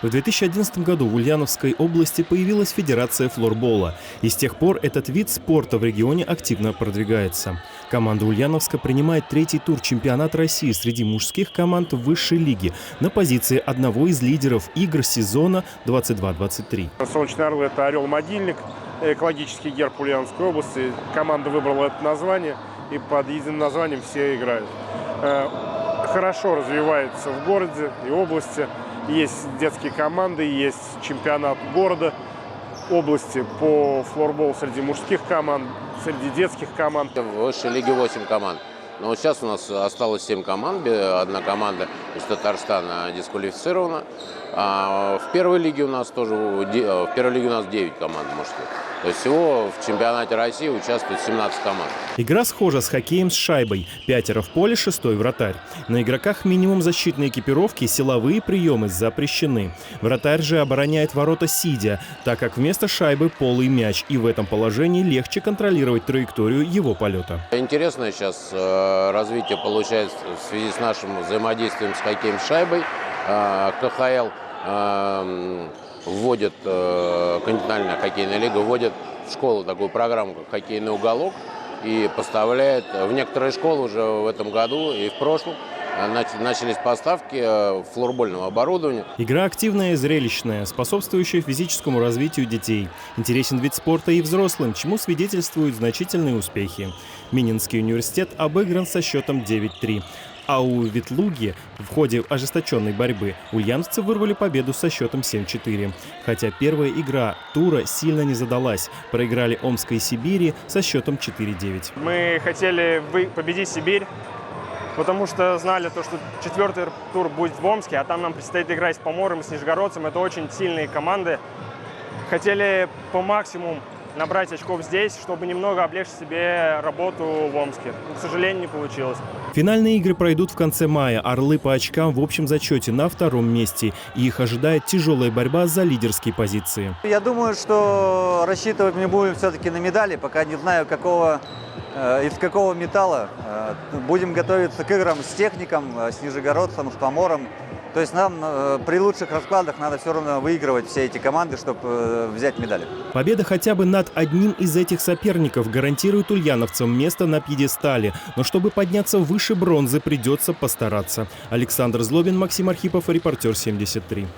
В 2011 году в Ульяновской области появилась Федерация флорбола, и с тех пор этот вид спорта в регионе активно продвигается. Команда Ульяновска принимает третий тур чемпионата России среди мужских команд высшей лиги на позиции одного из лидеров игр сезона 22-23. Солнечный Орел – это орел-могильник, экологический герб Ульяновской области. Команда выбрала это название, и под единым названием все играют. Хорошо развивается в городе и области. Есть детские команды, есть чемпионат города, области по флорболу среди мужских команд, среди детских команд. В высшей лиге 8 команд. Но вот сейчас у нас осталось 7 команд. Одна команда из Татарстана дисквалифицирована. А в первой лиге у нас 9 команд мужских. То есть всего в чемпионате России участвует 17 команд. Игра схожа с хоккеем с шайбой. 5 в поле, 6-й вратарь. На игроках минимум защитной экипировки, силовые приемы запрещены. Вратарь же обороняет ворота сидя, так как вместо шайбы полый мяч. И в этом положении легче контролировать траекторию его полета. Интересное сейчас развитие получается в связи с нашим взаимодействием с хоккеем с шайбой. КХЛ вводит, континентальная хоккейная лига вводит в школу такую программу, как «Хоккейный уголок», и поставляет в некоторые школы уже в этом году и в прошлом начались поставки флорбольного оборудования. Игра активная и зрелищная, способствующая физическому развитию детей. Интересен вид спорта и взрослым, чему свидетельствуют значительные успехи. Мининский университет обыгран со счетом 9-3. А у Ветлуги в ходе ожесточенной борьбы ульяновцы вырвали победу со счетом 7-4. Хотя первая игра тура сильно не задалась. Проиграли Омской Сибири со счетом 4-9. Мы хотели победить Сибирь, потому что знали, что четвертый тур будет в Омске, а там нам предстоит играть с Помором и с Нижегородцем. Это очень сильные команды. Хотели по максимуму набрать очков здесь, чтобы немного облегчить себе работу в Омске. Но, к сожалению, не получилось. Финальные игры пройдут в конце мая. Орлы по очкам в общем зачете на 2-м месте. И их ожидает тяжелая борьба за лидерские позиции. Я думаю, что рассчитывать мы будем все-таки на медали. Пока не знаю, из какого металла. Будем готовиться к играм с Техником, с Нижегородцем, с Помором. То есть нам при лучших раскладах надо все равно выигрывать все эти команды, чтобы взять медали. Победа хотя бы над одним из этих соперников гарантирует ульяновцам место на пьедестале. Но чтобы подняться выше бронзы, придется постараться. Александр Злобин, Максим Архипов, Репортер 73.